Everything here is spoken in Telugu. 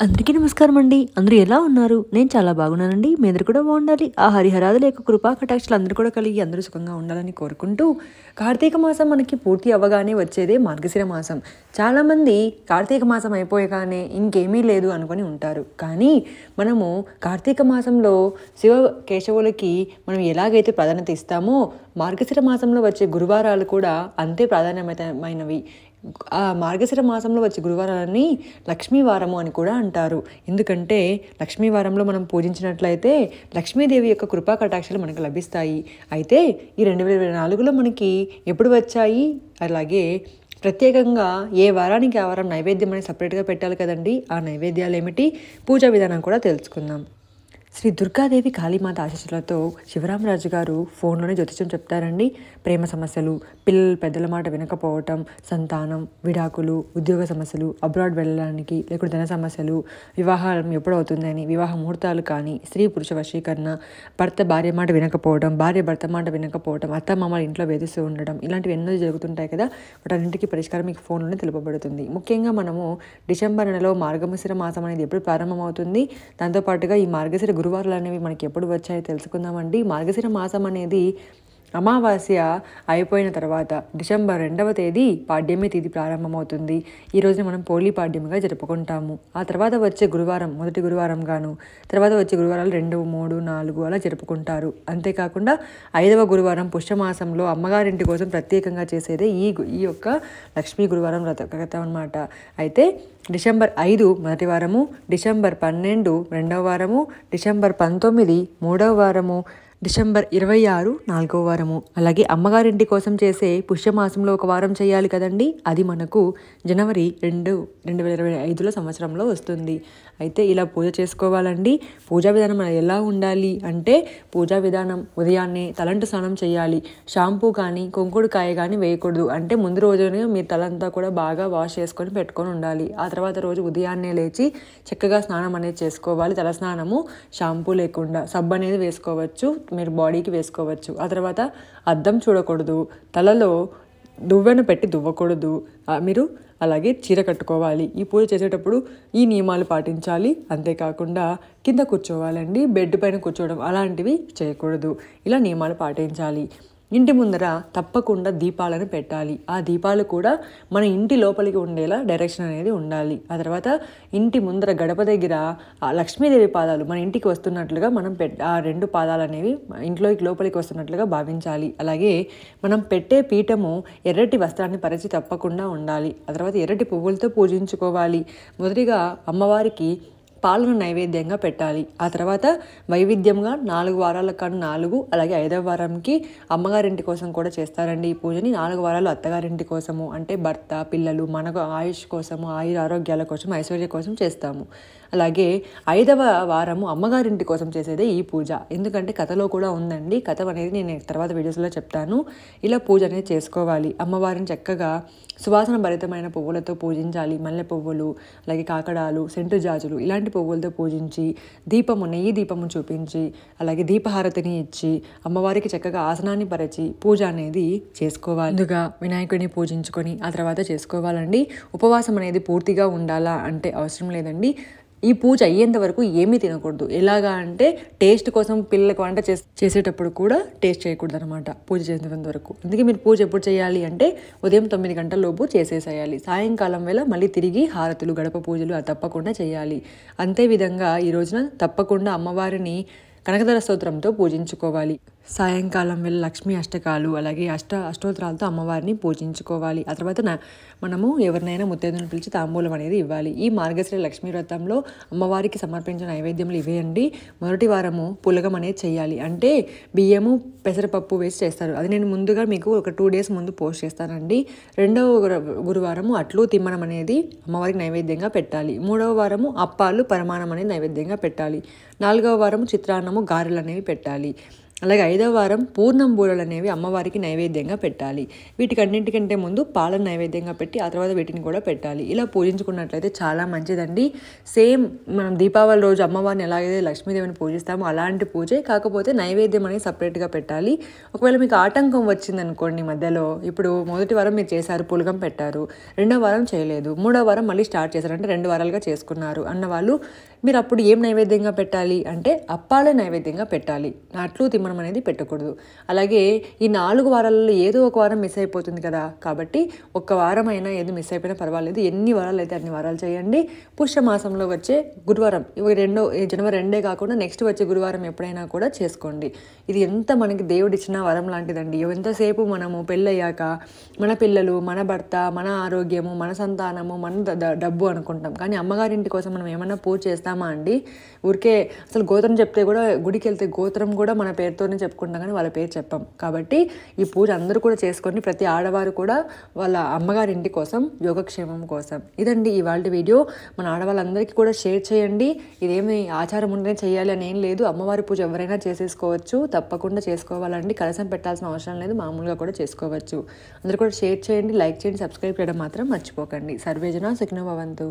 అందరికీ నమస్కారం అండి. అందరూ ఎలా ఉన్నారు? నేను చాలా బాగున్నానండి. మీ అందరూ కూడా బాగుండాలి. ఆ హరిహరాదుల యొక్క కృపా కటాక్షాలు అందరూ కూడా కలిగి అందరూ సుఖంగా ఉండాలని కోరుకుంటూ, కార్తీక మాసం మనకి పూర్తి అవ్వగానే వచ్చేదే మార్గశిర మాసం. చాలామంది కార్తీక మాసం అయిపోయగానే ఇంకేమీ లేదు అనుకొని ఉంటారు. కానీ మనము కార్తీక మాసంలో శివ కేశవులకి మనం ఎలాగైతే ప్రాధాన్యత ఇస్తామో, మార్గశిర మాసంలో వచ్చే గురువారాలు కూడా అంతే ప్రాధాన్యమైనవి. ఆ మార్గశిర మాసంలో వచ్చే గురువారాలని లక్ష్మీవారము అని కూడా అంటారు. ఎందుకంటే లక్ష్మీవారంలో మనం పూజించినట్లయితే లక్ష్మీదేవి యొక్క కృపా కటాక్షాలు మనకు లభిస్తాయి. అయితే ఈ 2024లో మనకి ఎప్పుడు వచ్చాయి? అలాగే ప్రత్యేకంగా ఏ వారానికి ఆ వారం నైవేద్యం అనేది సపరేట్గా పెట్టాలి కదండి. ఆ నైవేద్యాలు ఏమిటి, పూజా విధానం కూడా తెలుసుకుందాం. శ్రీ దుర్గాదేవి కాళీమాత ఆశీస్సులతో శివరామరాజు గారు ఫోన్లోనే జ్యోతిష్యం చెప్తారండి. ప్రేమ సమస్యలు, పిల్లలు పెద్దల మాట వినకపోవటం, సంతానం, విడాకులు, ఉద్యోగ సమస్యలు, అబ్రాడ్ వెళ్ళడానికి, లేకుంటే ధన సమస్యలు, వివాహం ఎప్పుడవుతుందని, వివాహ ముహూర్తాలు కానీ, స్త్రీ పురుష వశీకరణ, భర్త భార్య మాట వినకపోవడం, భార్య భర్త మాట వినకపోవడం, అత్త మామల ఇంట్లో వేధిస్తూ ఉండడం, ఇలాంటివి ఎన్నో జరుగుతుంటాయి కదా. వాటన్నింటికి పరిష్కారం మీకు ఫోన్లోనే తెలుపబడుతుంది. ముఖ్యంగా మనము డిసెంబర్ నెలలో మార్గశిర మాసం అనేది ఎప్పుడు ప్రారంభమవుతుంది, దాంతోపాటుగా ఈ మార్గశిర గురువారాలు అనేవి మనకి ఎప్పుడు వచ్చాయో తెలుసుకుందామండి. మార్గశిర మాసం అనేది అమావాస్య అయిపోయిన తర్వాత డిసెంబర్ 2వ తేదీ పాడ్యమి తిథి ప్రారంభమవుతుంది. ఈ రోజున మనం పోలీ పాడ్యమిగా జరుపుకుంటాము. ఆ తర్వాత వచ్చే గురువారం మొదటి గురువారం గాను, తర్వాత వచ్చే గురువారాలు 2, 3, 4 అలా జరుపుకుంటారు. అంతేకాకుండా 5వ గురువారం పుష్యమాసంలో అమ్మగారింటి కోసం ప్రత్యేకంగా చేసేదే ఈ యొక్క లక్ష్మీ గురువారం వ్రతం అన్నమాట. అయితే డిసెంబర్ 5 మొదటి వారము, డిసెంబర్ 12 రెండవ వారము, డిసెంబర్ 19 మూడవ వారము, డిసెంబర్ 26 4వ వారము. అలాగే అమ్మగారింటి కోసం చేసే పుష్యమాసంలో ఒక వారం చేయాలి కదండి. అది మనకు జనవరి 2, 2025 సంవత్సరంలో వస్తుంది. అయితే ఇలా పూజ చేసుకోవాలండి. పూజా విధానం ఎలా ఉండాలి అంటే, పూజా విధానం ఉదయాన్నే తలంటు స్నానం చేయాలి. షాంపూ కానీ కుంకుడుకాయ కానీ వేయకూడదు. అంటే ముందు రోజునే మీరు తలంతా కూడా బాగా వాష్ చేసుకొని పెట్టుకొని ఉండాలి. ఆ తర్వాత రోజు ఉదయాన్నే లేచి చక్కగా స్నానం అనేది చేసుకోవాలి. తల స్నానము షాంపూ లేకుండా, సబ్బు అనేది వేసుకోవచ్చు, మీరు బాడీకి వేసుకోవచ్చు. ఆ తర్వాత అద్దం చూడకూడదు, తలలో దువ్వెన పెట్టి దువ్వకూడదు. మీరు అలాగే చీర కట్టుకోవాలి. ఈ పూజ చేసేటప్పుడు ఈ నియమాలు పాటించాలి. అంతేకాకుండా కింద కూర్చోవాలండి, బెడ్ పైన కూర్చోవడం అలాంటివి చేయకూడదు. ఇలా నియమాలు పాటించాలి. ఇంటి ముందర తప్పకుండా దీపాలను పెట్టాలి. ఆ దీపాలు కూడా మన ఇంటి లోపలికి ఉండేలా డైరెక్షన్ అనేది ఉండాలి. ఆ తర్వాత ఇంటి ముందర గడప దగ్గర ఆ లక్ష్మీదేవి పాదాలు మన ఇంటికి వస్తున్నట్లుగా మనం ఆ 2 పాదాలు అనేవి ఇంట్లోకి లోపలికి వస్తున్నట్లుగా భావించాలి. అలాగే మనం పెట్టే పీఠము ఎర్రటి వస్త్రాన్ని పరిచి తప్పకుండా ఉండాలి. ఆ తర్వాత ఎర్రటి పువ్వులతో పూజించుకోవాలి. మొదటిగా అమ్మవారికి పాలను నైవేద్యంగా పెట్టాలి. ఆ తర్వాత వైవిధ్యంగా 4 వారాల కాను 4, అలాగే 5వ వారంకి అమ్మగారింటి కోసం కూడా చేస్తారండి ఈ పూజని. 4 వారాలు అత్తగారింటి కోసము, అంటే భర్త పిల్లలు మనకు ఆయుష్ కోసము, ఆరోగ్యాల కోసం, ఐశ్వర్య కోసం చేస్తాము. అలాగే 5వ వారము అమ్మగారింటి కోసం చేసేదే ఈ పూజ. ఎందుకంటే కథలో కూడా ఉందండి. కథ అనేది నేను తర్వాత వీడియోస్లో చెప్తాను. ఇలా పూజ అనేది చేసుకోవాలి. అమ్మవారిని చక్కగా సువాసన భరితమైన పువ్వులతో పూజించాలి. మల్లె పువ్వులు, అలాగే కాకడాలు, సెంటు జాజులు ఇలాంటి పువ్వులతో పూజించి, నెయ్యి దీపము చూపించి, అలాగే దీపహారతిని ఇచ్చి అమ్మవారికి చక్కగా ఆసనాన్ని పరిచి పూజ అనేది చేసుకోవాలి. ముందుగా వినాయకుడిని పూజించుకొని ఆ తర్వాత చేసుకోవాలండి. ఉపవాసం అనేది పూర్తిగా ఉండాలా అంటే అవసరం లేదండి. ఈ పూజ అయ్యేంత వరకు ఏమీ తినకూడదు. ఎలాగా అంటే టేస్ట్ కోసం పిల్లలకు వంట చేసేటప్పుడు కూడా టేస్ట్ చేయకూడదు అనమాట పూజ చేసేంత వరకు. అందుకే మీరు పూజ ఎప్పుడు చేయాలి అంటే ఉదయం 9 గంటల లోపు చేసేసేయాలి. సాయంకాలం వేళ మళ్ళీ తిరిగి హారతులు, గడప పూజలు అది తప్పకుండా చేయాలి. అంతే విధంగా ఈ రోజున తప్పకుండా అమ్మవారిని కనకధర స్తోత్రంతో పూజించుకోవాలి. సాయంకాలం వేళ లక్ష్మీ అష్టకాలు, అలాగే అష్టోత్తరాలతో అమ్మవారిని పూజించుకోవాలి. ఆ తర్వాత మనము ఎవరినైనా ముత్తైదును పిలిచి తాంబూలం అనేది ఇవ్వాలి. ఈ మార్గశిర లక్ష్మీ వ్రతంలో అమ్మవారికి సమర్పించిన నైవేద్యములు ఇవేయండి. మొదటి వారము పులగం అనేది చేయాలి. అంటే బియ్యము పెసరపప్పు వేసి చేస్తారు. అది నేను ముందుగా మీకు ఒక 2 days ముందు పోస్ట్ చేస్తానండి. 2వ గురువారము అట్లు తిమ్మనం అనేది అమ్మవారికి నైవేద్యంగా పెట్టాలి. 3వ వారము అప్పాలు పరమాణం అనేది నైవేద్యంగా పెట్టాలి. 4వ వారము చిత్రాన్నము, గారెలు అనేవి పెట్టాలి. అలాగే 5వ వారం పూర్ణం బూరెలు అనేవి అమ్మవారికి నైవేద్యంగా పెట్టాలి. వీటికన్నింటికంటే ముందు పాలను నైవేద్యంగా పెట్టి ఆ తర్వాత వీటిని కూడా పెట్టాలి. ఇలా పూజించుకున్నట్లయితే చాలా మంచిదండి. సేమ్ మనం దీపావళి రోజు అమ్మవారిని ఎలాగైతే లక్ష్మీదేవిని పూజిస్తామో అలాంటి పూజే, కాకపోతే నైవేద్యం అనేది సపరేట్గా పెట్టాలి. ఒకవేళ మీకు ఆటంకం వచ్చిందనుకోండి మధ్యలో, ఇప్పుడు మొదటి వారం మీరు చేశారు, పులగం పెట్టారు, 2వ వారం చేయలేదు, 3వ వారం మళ్ళీ స్టార్ట్ చేశారు, అంటే 2 వారాలుగా చేసుకున్నారు అన్నవాళ్ళు మీరు అప్పుడు ఏం నైవేద్యంగా పెట్టాలి అంటే అప్పాలే నైవేద్యంగా పెట్టాలి. అట్లు తిమ్మనం అనేది పెట్టకూడదు. అలాగే ఈ 4 వారాలలో ఏదో ఒక వారం మిస్ అయిపోతుంది కదా, కాబట్టి ఒక్క వారం అయినా ఏది మిస్ అయిపోయినా పర్వాలేదు, ఎన్ని వారాలు అయితే అన్ని వారాలు చేయండి. పుష్యమాసంలో వచ్చే గురువారం, ఇవి జనవరి 2 కాకుండా నెక్స్ట్ వచ్చే గురువారం ఎప్పుడైనా కూడా చేసుకోండి. ఇది ఎంత మనకి దేవుడు ఇచ్చిన వరం లాంటిదండి. ఎంతసేపు మనము పెళ్ళయ్యాక మన పిల్లలు, మన భర్త, మన ఆరోగ్యము, మన సంతానము, మన డబ్బు అనుకుంటాం, కానీ అమ్మగారింటి కోసం మనం ఏమన్నా పూజ చేస్తామా అండి? ఊరికే అసలు గోత్రం చెప్తే కూడా, గుడికి వెళ్తే గోత్రం కూడా మన పేరుతోనే చెప్పుకుంటాం కానీ వాళ్ళ పేరు చెప్పాం. కాబట్టి ఈ పూజ అందరూ కూడా చేసుకొని ప్రతి ఆడవారు కూడా వాళ్ళ అమ్మగారింటి కోసం, యోగక్షేమం కోసం. ఇదండి ఇవాళ వీడియో. మన ఆడవాళ్ళందరికీ కూడా షేర్ చేయండి. ఇదేమి ఆచారం ఉంటేనే చేయాలి అని ఏం లేదు. అమ్మవారి పూజ ఎవరైనా చేసేసుకోవచ్చు, తప్పకుండా చేసుకోవాలండి. కలసం పెట్టాల్సిన అవసరం లేదు, మామూలుగా కూడా చేసుకోవచ్చు. అందరూ కూడా షేర్ చేయండి, లైక్ చేయండి, సబ్స్క్రైబ్ చేయడం మాత్రం మర్చిపోకండి. సర్వేజన సుఖినో భవంతు.